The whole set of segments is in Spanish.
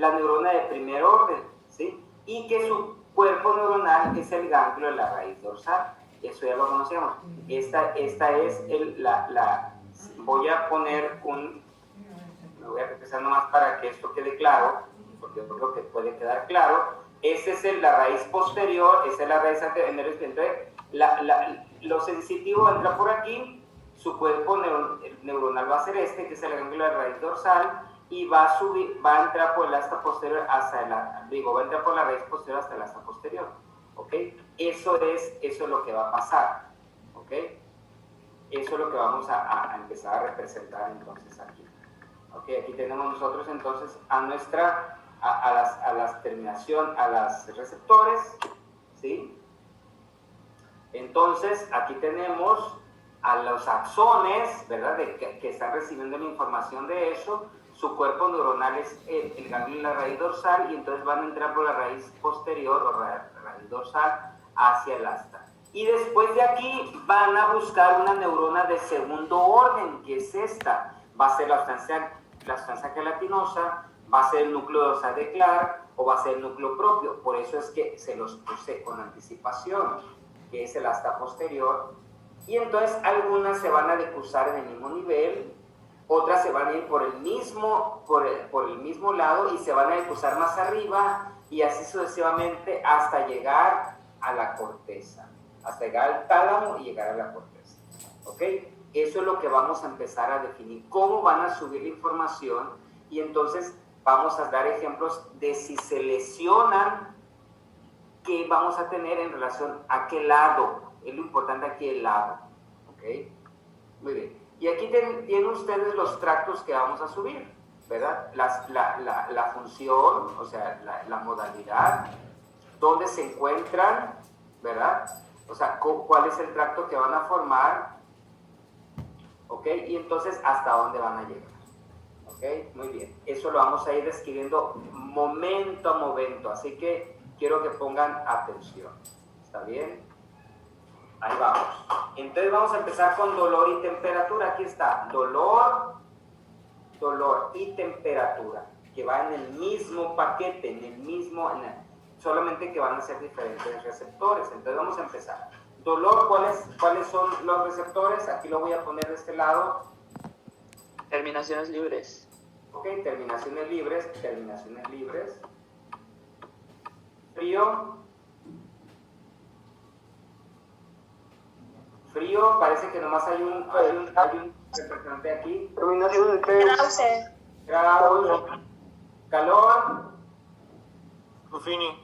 la neurona de primer orden, ¿sí? Y que su cuerpo neuronal es el ganglio de la raíz dorsal. Eso ya lo conocemos. Esta es voy a poner me voy a empezar nomás para que esto quede claro, porque yo creo que puede quedar claro. Esta es la raíz posterior, esa es la raíz anterior. Entonces, lo sensitivo entra por aquí, su cuerpo neuronal va a ser que es el ganglio de la raíz dorsal, y va a entrar por el asta posterior va a entrar por la raíz posterior hasta el asta posterior, ¿ok? Eso es lo que va a pasar, ¿ok? Eso es lo que vamos a empezar a representar entonces aquí. ¿Ok? Aquí tenemos nosotros entonces a las terminación, a las receptores, ¿sí? Entonces, aquí tenemos a los axones, ¿verdad? Que están recibiendo la información de eso. Su cuerpo neuronal es el ganglio y la raíz dorsal, y entonces van a entrar por la raíz posterior o raíz dorsal hacia el asta. Y después de aquí van a buscar una neurona de segundo orden, que es esta. Va a ser la sustancia gelatinosa, va a ser el núcleo dorsal de Clark o va a ser el núcleo propio. Por eso es que se los puse con anticipación, que es el asta posterior. Y entonces algunas se van a decusar en el mismo nivel, otras se van a ir por el mismo lado y se van a decusar más arriba, y así sucesivamente hasta llegar a la corteza, hasta llegar al tálamo y llegar a la corteza. ¿Ok? Eso es lo que vamos a empezar a definir, cómo van a subir la información, y entonces vamos a dar ejemplos de si se lesionan, qué vamos a tener en relación a qué lado. Es lo importante aquí, el lado. ¿Ok? Muy bien. Y aquí tienen ustedes los tractos que vamos a subir, ¿verdad? La función, o sea, la modalidad, dónde se encuentran, ¿verdad? O sea, cuál es el tracto que van a formar, ¿ok? Y entonces, ¿hasta dónde van a llegar? ¿Ok? Muy bien. Eso lo vamos a ir describiendo momento a momento, así que quiero que pongan atención. ¿Está bien? Ahí vamos. Entonces vamos a empezar con dolor y temperatura. Aquí está, dolor y temperatura, que va en el mismo paquete, solamente que van a ser diferentes receptores. Entonces vamos a empezar. Dolor, ¿cuáles son los receptores? Aquí lo voy a poner de este lado. Terminaciones libres. Ok, terminaciones libres. Frío, parece que nomás hay un representante aquí. Terminaciones Krause. Calor. Ruffini.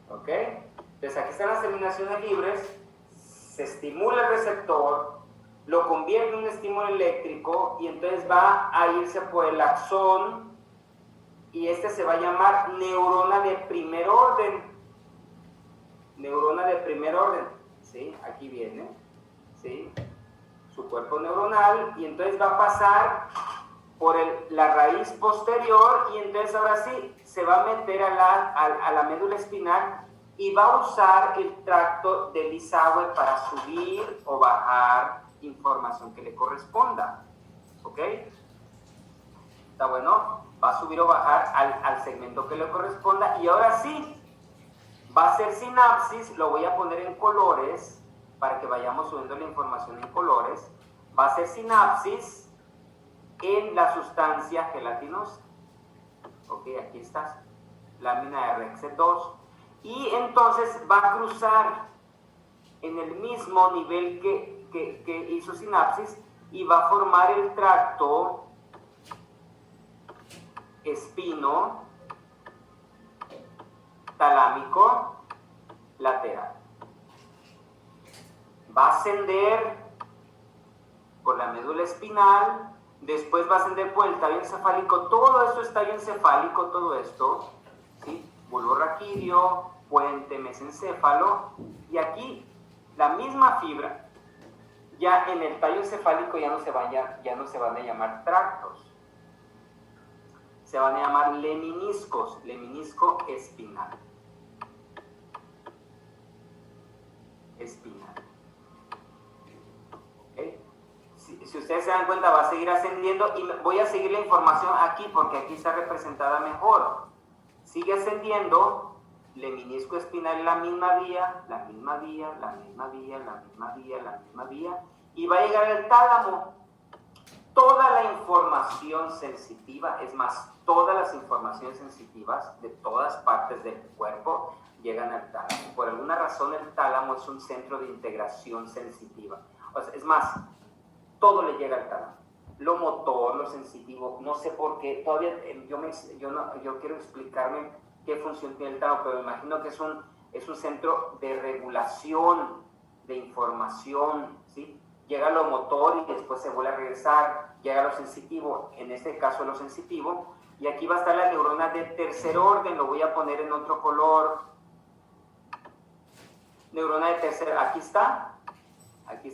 ¿Ok? Entonces aquí están las terminaciones libres. Se estimula el receptor, lo convierte en un estímulo eléctrico, y entonces va a irse por el axón, y este se va a llamar neurona de primer orden. ¿Sí? Aquí viene, ¿sí? Su cuerpo neuronal, y entonces va a pasar por la raíz posterior, y entonces ahora sí se va a meter a la médula espinal, y va a usar el tracto del Isagüe para subir o bajar información que le corresponda. ¿Ok? ¿Está bueno? Va a subir o bajar al segmento que le corresponda, y ahora sí va a ser sinapsis. Lo voy a poner en colores para que vayamos subiendo la información en colores. Va a ser sinapsis en la sustancia gelatinosa. Ok, aquí está, lámina de RX2. Y entonces va a cruzar en el mismo nivel que hizo sinapsis, y va a formar el tracto espino talámico lateral. Va a ascender por la médula espinal, después va a ascender por el tallo encefálico. Todo esto es tallo encefálico, todo esto, ¿sí? Bulbo raquídeo, puente mesencéfalo, y aquí la misma fibra. Ya en el tallo encefálico ya no se van a llamar tractos, se van a llamar leminiscos, leminisco espinal. Si ustedes se dan cuenta, va a seguir ascendiendo y voy a seguir la información aquí porque aquí está representada mejor. Sigue ascendiendo, lemnisco espinal en la misma vía, la misma vía, la misma vía, la misma vía, la misma vía, y va a llegar al tálamo. Toda la información sensitiva, es más, todas las informaciones sensitivas de todas partes del cuerpo llegan al tálamo. Por alguna razón el tálamo es un centro de integración sensitiva. O sea, es más, todo le llega al tálamo. Lo motor, lo sensitivo, no sé por qué, todavía yo quiero explicarme qué función tiene el tálamo, pero me imagino que es un centro de regulación de información, ¿sí? Llega lo motor y después se vuelve a regresar, llega lo sensitivo, en este caso lo sensitivo, y aquí va a estar la neurona de tercer orden, lo voy a poner en otro color. Neurona de tercer, aquí está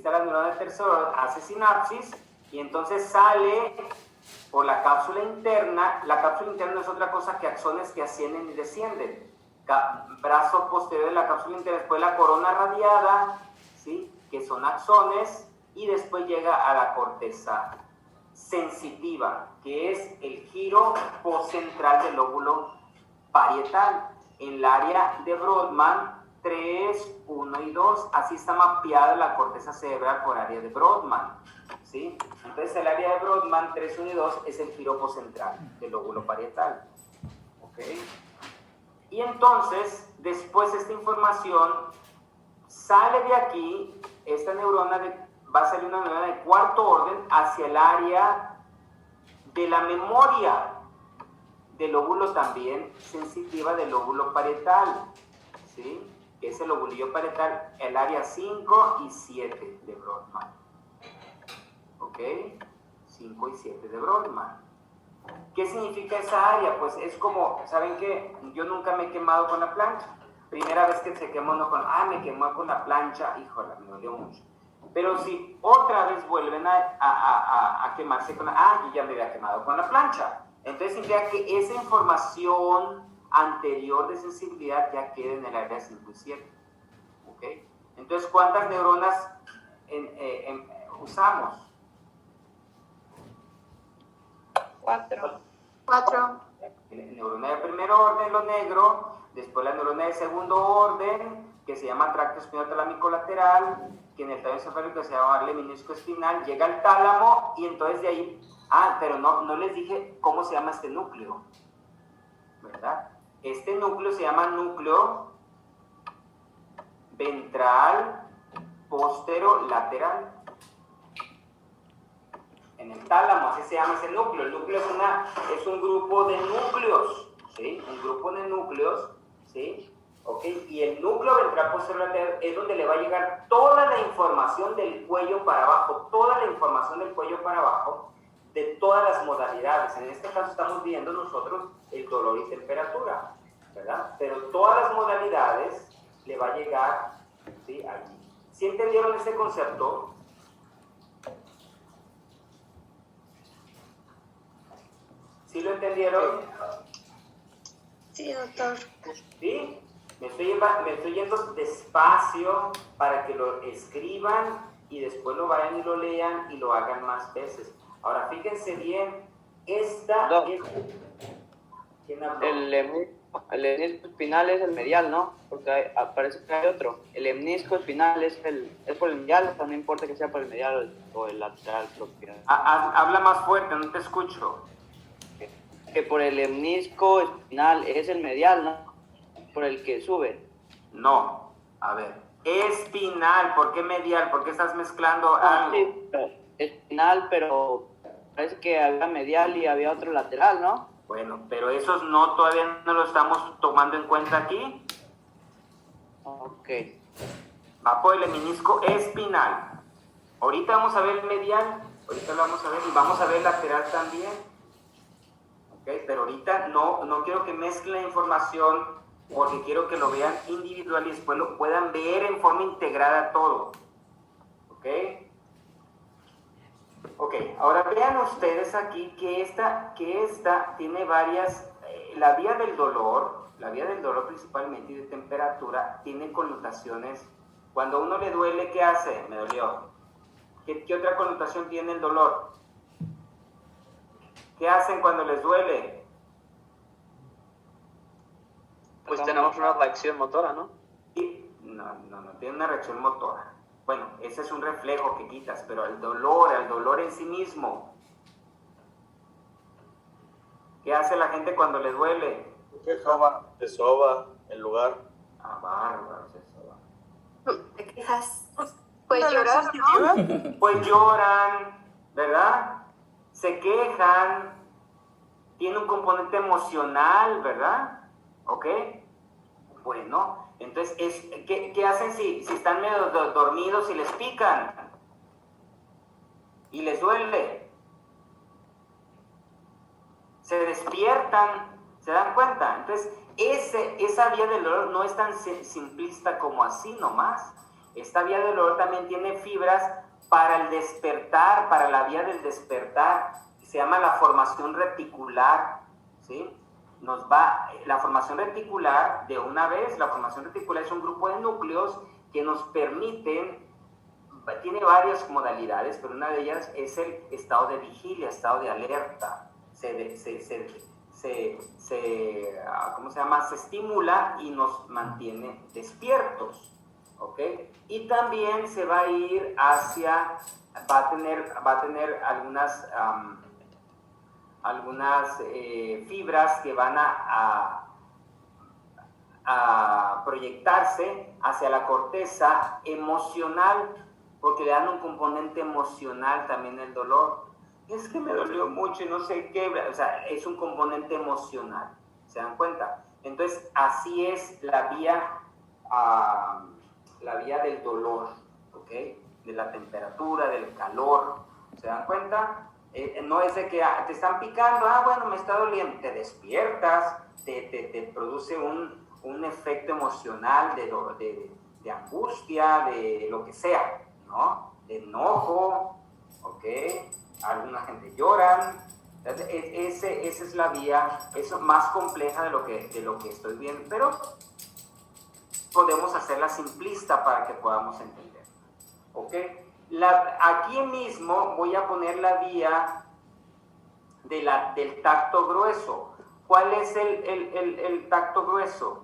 la neurona de tercer orden, hace sinapsis, y entonces sale por la cápsula interna. La cápsula interna no es otra cosa que axones que ascienden y descienden. Brazo posterior de la cápsula interna, después la corona radiada, ¿sí? Que son axones, y después llega a la corteza sensitiva, que es el giro postcentral del lóbulo parietal, en el área de Brodmann 3, 1 y 2, así está mapeada la corteza cerebral por área de Brodmann, ¿sí? Entonces el área de Brodmann 3, 1 y 2 es el giro postcentral del lóbulo parietal, ¿ok? Y entonces, después esta información sale de aquí, esta neurona va a salir una neurona de cuarto orden hacia el área de la memoria del lóbulo también sensitiva del lóbulo parietal, ¿sí? Que es el lóbulillo parietal, el área 5 y 7 de Brodmann. ¿Ok? 5 y 7 de Brodmann. ¿Qué significa esa área? Pues es como, ¿saben qué? Yo nunca me he quemado con la plancha. Primera vez que se quemó, me quemó con la plancha, híjole, me dolió mucho. Pero si otra vez vuelven a quemarse con yo ya me había quemado con la plancha. Entonces significa que esa información anterior de sensibilidad ya queda en el área 5 y 7. ¿Ok? Entonces, ¿cuántas neuronas usamos? 4. Neurona de primer orden, lo negro, después la neurona de segundo orden, que se llama tracto espinotalámico lateral, que en el tallo encefálico se llama lemnisco espinal, llega al tálamo y entonces de ahí, pero no les dije cómo se llama este núcleo, ¿verdad? Este núcleo se llama núcleo ventral posterolateral. En el tálamo, así se llama ese núcleo. El núcleo es un grupo de núcleos, ¿sí? Un grupo de núcleos, ¿sí? ¿Ok? Y el núcleo ventral posterolateral es donde le va a llegar toda la información del cuello para abajo, toda la información del cuello para abajo, de todas las modalidades. En este caso estamos viendo nosotros el dolor y temperatura, ¿verdad? Pero todas las modalidades le va a llegar, ¿sí? Allí. ¿Sí entendieron este concepto? ¿Sí lo entendieron? Sí, doctor. ¿Sí? Me estoy yendo despacio para que lo escriban y después lo vayan y lo lean y lo hagan más veces. Ahora, fíjense bien, ¿quién habló? El lemnisco espinal es el medial, ¿no? Porque parece que hay otro. El lemnisco espinal es por el medial, o sea, no importa que sea por el medial o el lateral. Habla más fuerte, no te escucho. Que por el lemnisco espinal es el medial, ¿no? Por el que sube. No, a ver, espinal, ¿por qué medial? ¿Por qué estás mezclando algo? Sí, espinal, pero parece que había medial y había otro lateral, ¿no? Bueno, pero esos todavía no lo estamos tomando en cuenta aquí. Ok. Va por el lemnisco espinal. Ahorita vamos a ver el medial, ahorita lo vamos a ver y vamos a ver el lateral también. Ok, pero ahorita no quiero que mezclen la información porque quiero que lo vean individual y después lo puedan ver en forma integrada todo. ¿Ok? Ok, ahora vean ustedes aquí que esta tiene varias, la vía del dolor principalmente y de temperatura, tiene connotaciones. Cuando a uno le duele, ¿qué hace? Me dolió. ¿Qué otra connotación tiene el dolor? ¿Qué hacen cuando les duele? Pues tenemos una reacción motora, ¿no? No tiene una reacción motora. Bueno, ese es un reflejo que quitas, pero el dolor en sí mismo. ¿Qué hace la gente cuando le duele? Se soba el lugar. Ah, bárbaro, se soba. ¿Te quejas? Pues llorar, ¿no? Pues lloran, ¿verdad? Se quejan, tiene un componente emocional, ¿verdad? ¿Ok? Bueno, entonces, ¿qué hacen si están medio dormidos y les pican? Y les duele. Se despiertan, ¿se dan cuenta? Entonces, esa vía del dolor no es tan simplista como así nomás. Esta vía del dolor también tiene fibras para el despertar, para la vía del despertar. Se llama la formación reticular, ¿sí? La formación reticular, de una vez, la formación reticular es un grupo de núcleos que nos permiten, tiene varias modalidades, pero una de ellas es el estado de vigilia, estado de alerta. ¿Cómo se llama? Se estimula y nos mantiene despiertos, ¿ok? Y también se va a ir hacia, va a tener algunas fibras que van a proyectarse hacia la corteza emocional, porque le dan un componente emocional también el dolor. Es que me dolió mucho y no sé qué, o sea, es un componente emocional, ¿se dan cuenta? Entonces, así es la vía del dolor, ¿ok? De la temperatura, del calor, ¿se dan cuenta? No es de que te están picando, bueno, me está doliendo, te despiertas, te produce un efecto emocional de angustia, de lo que sea, ¿no? De enojo, ¿ok? Alguna gente llora. Esa es la vía, es más compleja de lo que estoy viendo, pero podemos hacerla simplista para que podamos entender, ¿ok? Aquí mismo voy a poner la vía del tacto grueso. ¿Cuál es el tacto grueso?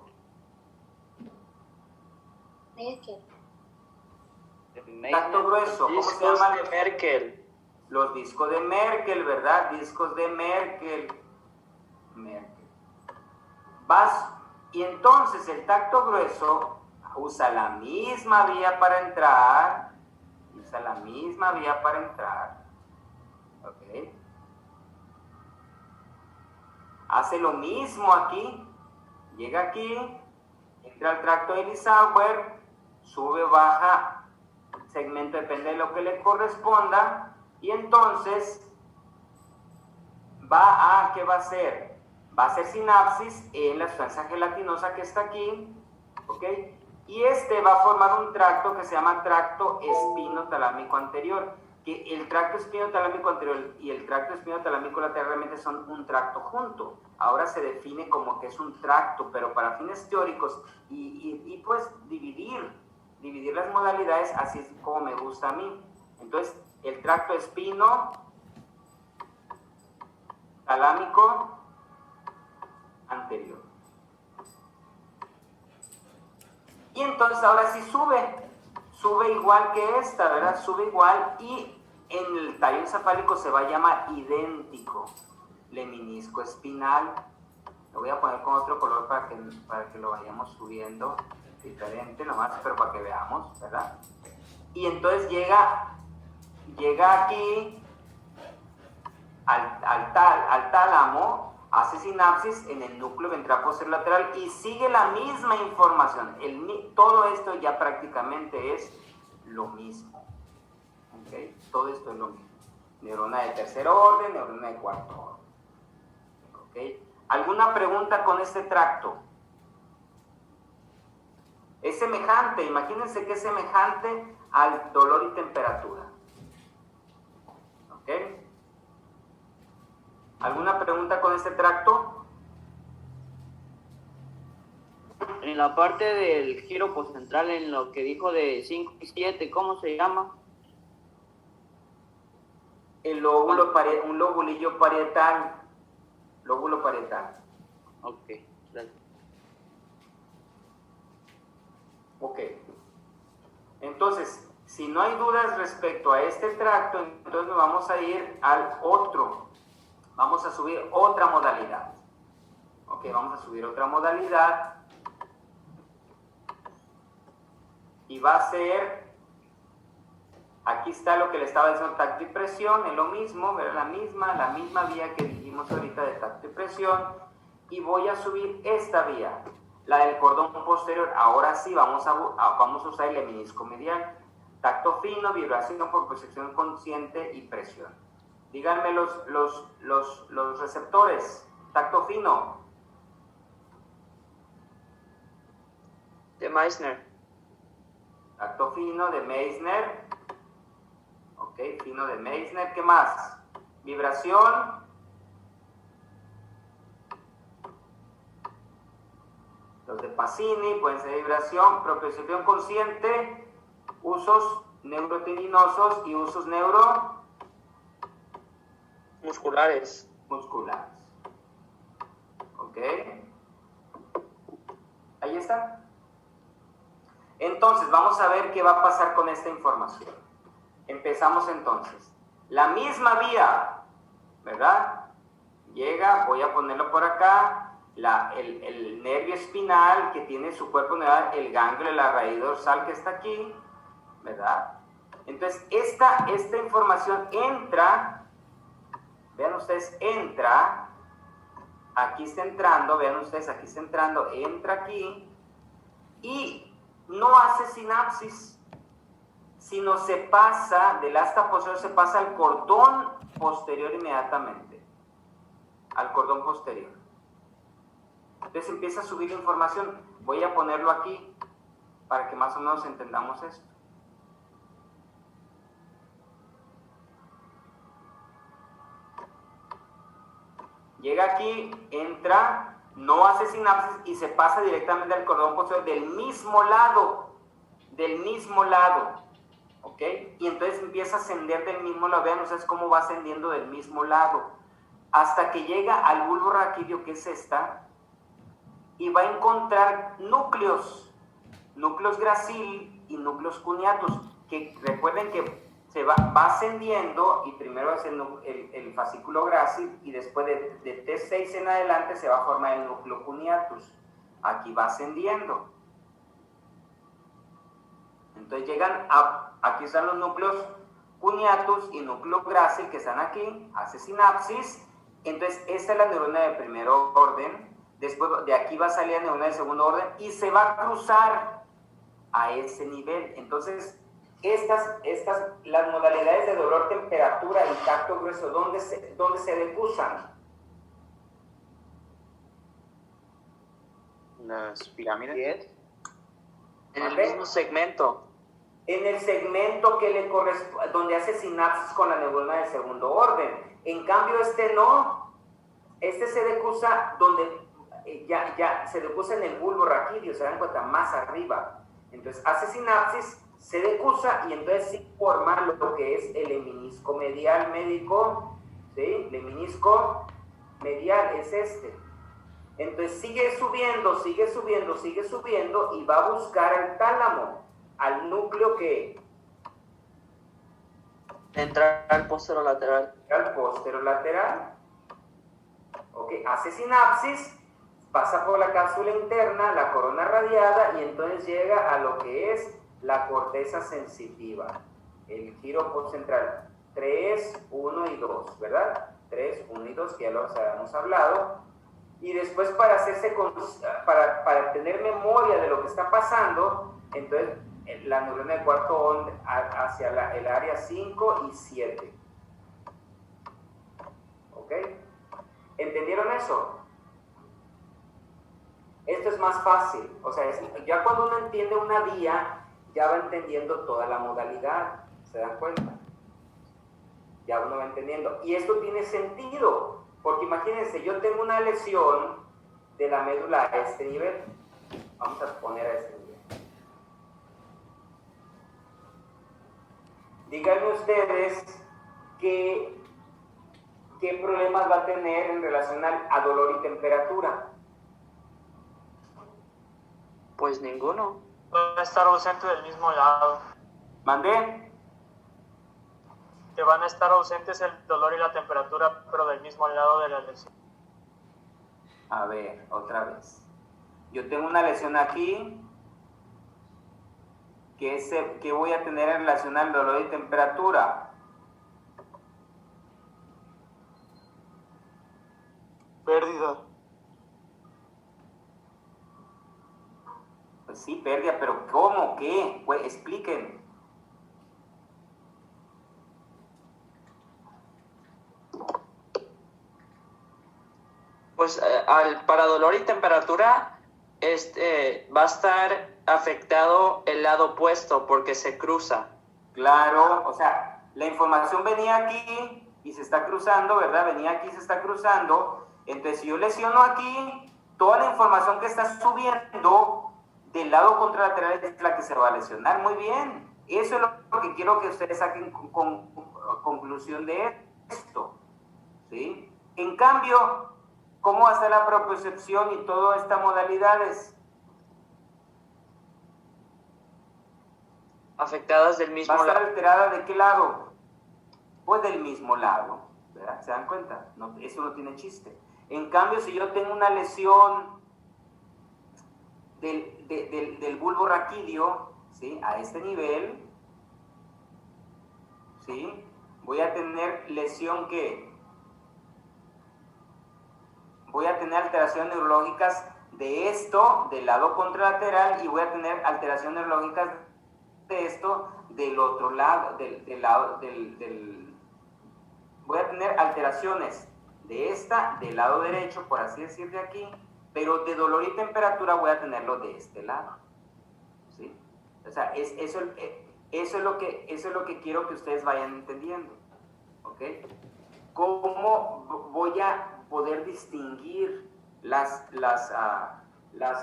Tacto grueso, ¿cómo se llama? De Merkel. Los discos de Merkel, ¿verdad? Discos de Merkel. Y entonces el tacto grueso usa la misma vía para entrar. ¿Ok? Hace lo mismo aquí. Llega aquí, entra al tracto de Eisenhower, sube, baja, segmento, depende de lo que le corresponda. Y entonces ¿qué va a hacer? Va a hacer sinapsis en la sustancia gelatinosa que está aquí, ¿ok? Y va a formar un tracto que se llama tracto espinotalámico anterior, que el tracto espinotalámico anterior y el tracto espinotalámico lateral realmente son un tracto junto. Ahora se define como que es un tracto, pero para fines teóricos y pues dividir las modalidades, así es como me gusta a mí. Entonces, el tracto espinotalámico anterior. Y entonces ahora sí sube igual que esta, ¿verdad? Sube igual y en el tallo encefálico se va a llamar idéntico, lemnisco espinal. Lo voy a poner con otro color para que lo vayamos subiendo diferente nomás, pero para que veamos, ¿verdad? Y entonces llega aquí al tálamo, hace sinapsis en el núcleo ventral posterior lateral y sigue la misma información. Todo esto ya prácticamente es lo mismo. ¿Okay? Todo esto es lo mismo. Neurona de tercer orden, neurona de cuarto orden. ¿Okay? ¿Alguna pregunta con este tracto? Es semejante, imagínense que es semejante al dolor y temperatura. ¿Ok? ¿Alguna pregunta con este tracto? En la parte del giro postcentral, en lo que dijo de 5 y 7, ¿cómo se llama? un lobulillo parietal. Lóbulo parietal. Ok, gracias. Ok. Entonces, si no hay dudas respecto a este tracto, entonces nos vamos a ir al otro. Vamos a subir otra modalidad. Ok, vamos a subir otra modalidad. Y va a ser, aquí está lo que le estaba diciendo, tacto y presión, es lo mismo, ¿verdad? La misma vía que dijimos ahorita de tacto y presión. Y voy a subir esta vía, la del cordón posterior. Ahora sí vamos a usar el lemnisco medial. Tacto fino, vibración por percepción consciente y presión. Díganme los receptores. Tacto fino. De Meissner. Tacto fino de Meissner. Ok, fino de Meissner. ¿Qué más? Vibración. Los de Pacini pueden ser vibración, propiocepción consciente, usos neurotendinosos y usos Musculares. musculares. ¿Ok? Ahí está. Entonces, vamos a ver qué va a pasar con esta información. Empezamos entonces. La misma vía, ¿verdad? Llega, voy a ponerlo por acá. El nervio espinal que tiene su cuerpo neural, el ganglio de la raíz dorsal que está aquí, ¿verdad? Entonces, esta información entra, vean ustedes, entra, aquí está entrando, vean ustedes, aquí está entrando, entra aquí, y no hace sinapsis, sino se pasa, del asta posterior se pasa al cordón posterior inmediatamente, al cordón posterior. Entonces empieza a subir la información. Voy a ponerlo aquí para que más o menos entendamos esto. Llega aquí, entra, no hace sinapsis y se pasa directamente al cordón posterior del mismo lado. ¿Ok? Y entonces empieza a ascender del mismo lado. Vean ustedes cómo va ascendiendo del mismo lado. Hasta que llega al bulbo raquídeo, que es esta, y va a encontrar núcleos gracil y núcleos cuneatus, que recuerden que se va ascendiendo y primero es el fascículo grácil y después de T6 en adelante se va a formar el núcleo cuneatus. Aquí va ascendiendo. Entonces llegan aquí están los núcleos cuneatus y núcleo grácil que están aquí, hace sinapsis. Entonces esta es la neurona de primer orden. Después de aquí va a salir la neurona de segundo orden y se va a cruzar a ese nivel. Entonces, las modalidades de dolor, temperatura y tacto grueso, ¿dónde se decursan? Las pirámides. En el mismo segmento. En el segmento que le corresponde, donde hace sinapsis con la neurona de segundo orden. En cambio, este no. Este se decursa donde ya se decursa en el bulbo raquídeo, se dan cuenta, más arriba. Entonces hace sinapsis, se decursa y entonces sí forma lo que es el lemnisco medial médico, ¿sí? Lemnisco medial es este. Entonces sigue subiendo y va a buscar al tálamo, al núcleo que Entrar al posterolateral. al posterolateral. Ok, hace sinapsis, pasa por la cápsula interna, la corona radiada y entonces llega a lo que es la corteza sensitiva, el giro postcentral 3, 1 y 2, ¿verdad? 3, 1 y 2, que ya los habíamos hablado. Y después para tener memoria de lo que está pasando, entonces la neurona de cuarto orden hacia el área 5 y 7. ¿Ok? ¿Entendieron eso? Esto es más fácil, o sea, ya cuando uno entiende una vía, ya va entendiendo toda la modalidad, ¿se dan cuenta? Ya uno va entendiendo. Y esto tiene sentido, porque imagínense, yo tengo una lesión de la médula a este nivel. Vamos a poner a este nivel. Díganme ustedes que ¿qué problemas va a tener en relación a dolor y temperatura? Pues ninguno. Va a estar ausente del mismo lado. ¿Mandé? Que van a estar ausentes el dolor y la temperatura, pero del mismo lado de la lesión. A ver, otra vez. Yo tengo una lesión aquí. ¿Qué voy a tener en relación al dolor y temperatura? Pérdida. Pues sí, pérdida, pero ¿cómo? ¿Qué? Pues expliquen. Pues para dolor y temperatura va a estar afectado el lado opuesto porque se cruza. Claro, o sea, la información venía aquí y se está cruzando, ¿verdad? Venía aquí y se está cruzando. Entonces, si yo lesiono aquí, toda la información que está subiendo del lado contralateral es la que se va a lesionar. Muy bien. Eso es lo que quiero que ustedes saquen con conclusión de esto. ¿Sí? En cambio, ¿cómo va a ser la propiocepción y todas estas modalidades? Afectadas del mismo ¿Va a estar lado. alterada de qué lado? Pues del mismo lado, ¿verdad? ¿Se dan cuenta? No, eso no tiene chiste. En cambio, si yo tengo una lesión del bulbo raquídeo, ¿sí? A este nivel, ¿sí? Voy a tener lesión que voy a tener alteraciones neurológicas de esto, del lado contralateral, y voy a tener alteraciones neurológicas de esto, del otro lado, voy a tener alteraciones de esta, del lado derecho, por así decir, de aquí, pero de dolor y temperatura voy a tenerlo de este lado. ¿Sí? O sea, eso es lo que quiero que ustedes vayan entendiendo. ¿Ok? ¿Cómo voy a poder distinguir las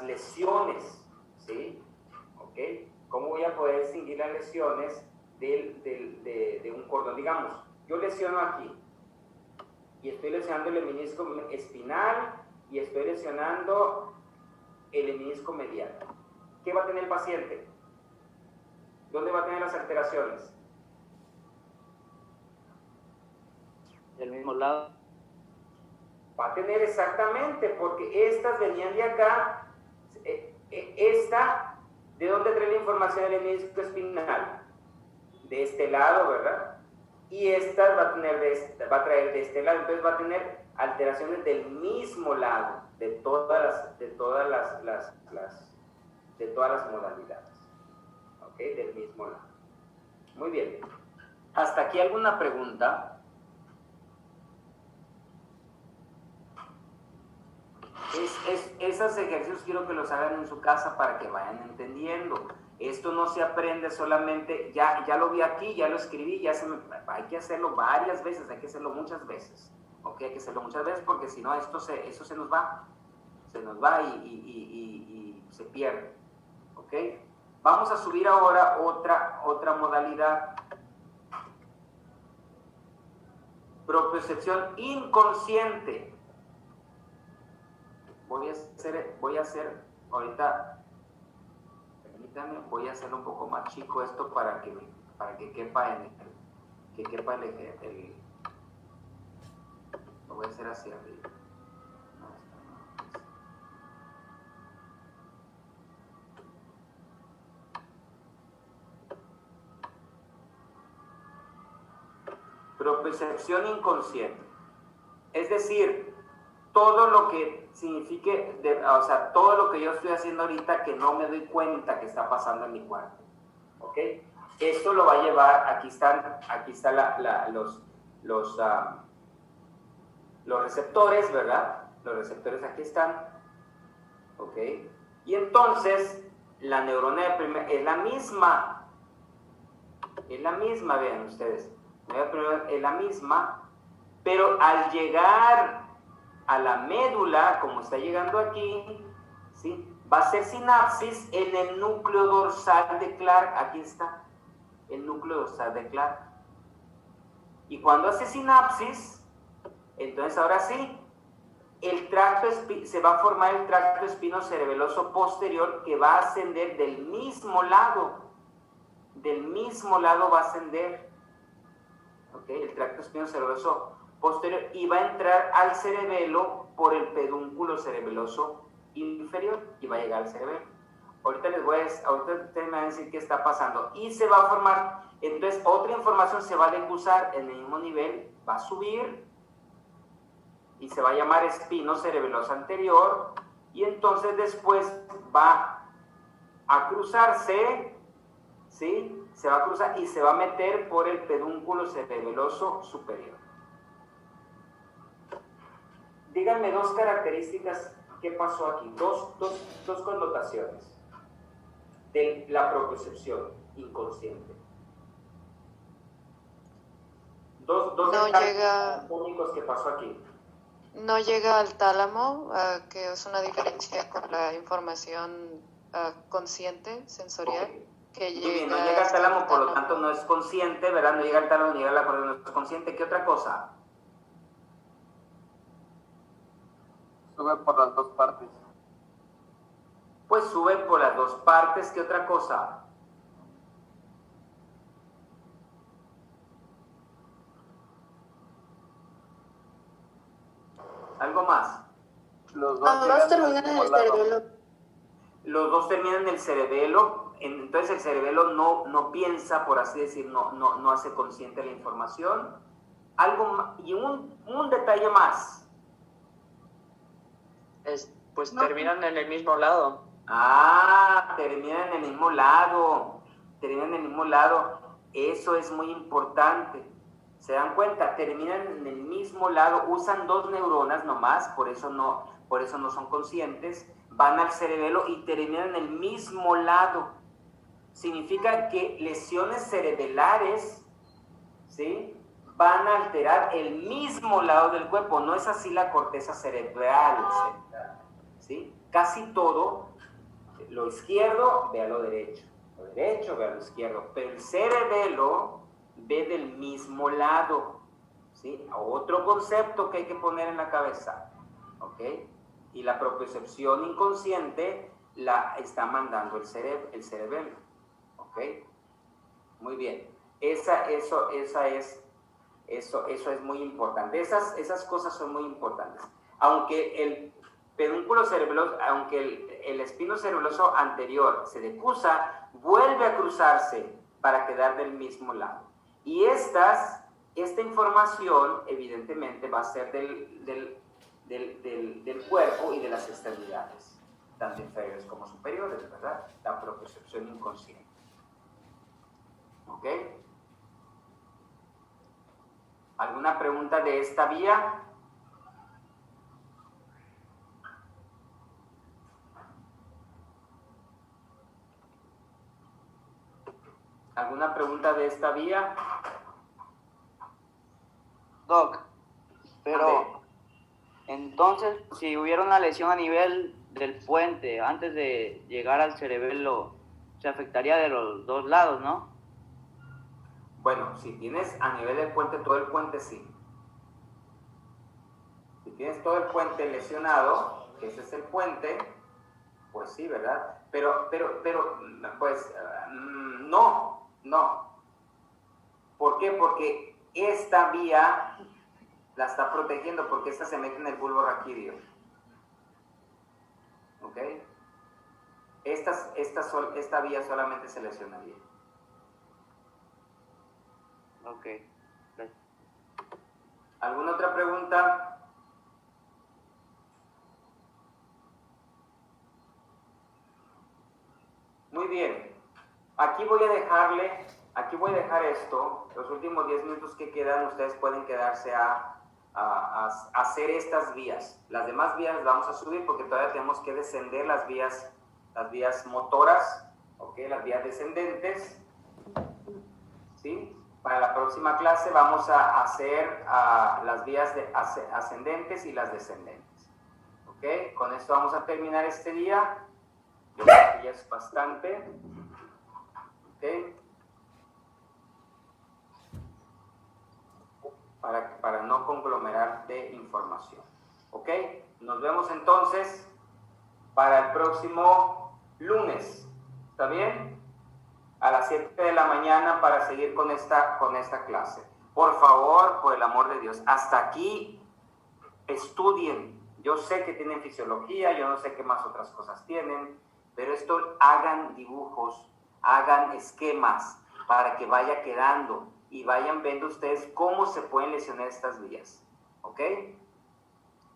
lesiones? ¿Sí? ¿Ok? ¿Cómo voy a poder distinguir las lesiones de un cordón? Digamos, yo lesiono aquí y estoy lesionando el menisco espinal y estoy lesionando el menisco medial. ¿Qué va a tener el paciente? ¿Dónde va a tener las alteraciones? Del mismo lado. Va a tener exactamente, porque estas venían de acá. Esta, ¿de dónde trae la información del menisco espinal? De este lado, ¿verdad? Y esta va a traer de este lado. Entonces va a tener alteraciones del mismo lado, de todas las modalidades. ¿Ok? Del mismo lado. Muy bien. ¿Hasta aquí alguna pregunta? Esos ejercicios quiero que los hagan en su casa para que vayan entendiendo. Esto no se aprende solamente, ya lo vi aquí, ya lo escribí, hay que hacerlo varias veces, hay que hacerlo muchas veces. ¿Ok? Hay que hacerlo muchas veces porque si no eso se nos va. Se nos va y se pierde. ¿Ok? Vamos a subir ahora otra modalidad. Propiocepción inconsciente. Voy a hacer ahorita, permítanme, voy a hacerlo un poco más chico esto para que quepa lo voy a hacer hacia arriba. Propiocepción inconsciente. Es decir, todo lo que signifique, o sea, todo lo que yo estoy haciendo ahorita que no me doy cuenta que está pasando en mi cuerpo. ¿Ok? Esto lo va a llevar, aquí están los receptores, ¿verdad? Los receptores aquí están. ¿Ok? Y entonces, la neurona es la misma. Es la misma, vean ustedes. Es la misma, pero al llegar a la médula, como está llegando aquí, ¿sí? Va a hacer sinapsis en el núcleo dorsal de Clark. Aquí está el núcleo dorsal de Clark. Y cuando hace sinapsis, Entonces ahora sí, se va a formar el tracto espinocerebeloso posterior que va a ascender del mismo lado va a ascender, ¿ok? El tracto espinocerebeloso posterior, y va a entrar al cerebelo por el pedúnculo cerebeloso inferior y va a llegar al cerebelo. Ahorita ustedes me van a decir qué está pasando y se va a formar, entonces otra información se va a decusar en el mismo nivel, va a subir y se va a llamar espino cerebeloso anterior, y entonces después va a cruzarse, ¿sí? Se va a cruzar y se va a meter por el pedúnculo cerebeloso superior. Díganme dos características. ¿Qué pasó aquí? Dos connotaciones de la propiocepción inconsciente. Dos detalles únicos que pasó aquí. No llega al tálamo, que es una diferencia con la información consciente, sensorial. Okay. Que Muy bien, no llega al tálamo, por lo tanto no es consciente, ¿verdad? No llega al tálamo, no llega a la corteza, no es consciente. ¿Qué otra cosa? Sube por las dos partes. Pues sube por las dos partes. ¿Qué otra cosa? ¿Algo más? Los Ambos terminan en el cerebelo. Los dos terminan en el cerebelo, entonces el cerebelo no piensa, por así decir, no hace consciente la información. Y un detalle más. Pues terminan en el mismo lado. Terminan en el mismo lado. Eso es muy importante. ¿Se dan cuenta? Terminan en el mismo lado, usan dos neuronas nomás, por eso no son conscientes, van al cerebelo y terminan en el mismo lado. Significa que lesiones cerebelares, ¿sí?, van a alterar el mismo lado del cuerpo, no es así la corteza cerebral, ¿sí? Casi todo, lo izquierdo ve a lo derecho ve a lo izquierdo, pero el cerebelo ve del mismo lado, ¿sí? Otro concepto que hay que poner en la cabeza, ¿ok? Y la propiocepción inconsciente la está mandando el cerebelo, ¿ok? Muy bien, eso es muy importante, esas cosas son muy importantes. Aunque el pedúnculo cerebeloso, aunque el espino cerebeloso anterior se decusa, vuelve a cruzarse para quedar del mismo lado. Y esta información evidentemente va a ser del cuerpo y de las extremidades, tanto inferiores como superiores, ¿verdad? La propiocepción inconsciente. ¿Ok? ¿Alguna pregunta de esta vía? ¿Alguna pregunta de esta vía? Doc, pero entonces, si hubiera una lesión a nivel del puente antes de llegar al cerebelo, se afectaría de los dos lados, ¿no? Bueno, si tienes a nivel del puente, todo el puente sí. Si tienes todo el puente lesionado, que ese es el puente, pues sí, ¿verdad? Pero, pues, no. ¿Por qué? Porque esta vía la está protegiendo, porque esta se mete en el bulbo raquídeo. ¿Ok? Esta vía solamente se lesionaría. Ok. ¿Alguna otra pregunta? Muy bien. Aquí voy a dejar esto. Los últimos 10 minutos que quedan, ustedes pueden quedarse a hacer estas vías. Las demás vías las vamos a subir porque todavía tenemos que descender las vías motoras, ¿ok? Las vías descendentes, ¿sí? Para la próxima clase vamos a hacer las vías ascendentes y las descendentes, ¿ok? Con esto vamos a terminar este día. Yo creo que ya es bastante, ¿ok? para no conglomerar de información. ¿Ok? Nos vemos entonces para el próximo lunes. ¿Está bien? A las 7 de la mañana para seguir con esta clase. Por favor, por el amor de Dios, hasta aquí estudien. Yo sé que tienen fisiología, yo no sé qué más otras cosas tienen, pero esto hagan dibujos, hagan esquemas para que vaya quedando y vayan viendo ustedes cómo se pueden lesionar estas vías. ¿Ok?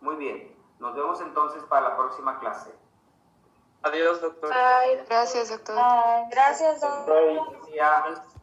Muy bien. Nos vemos entonces para la próxima clase. Adiós, doctor. Gracias, doctor. Gracias, doctor. Buen día.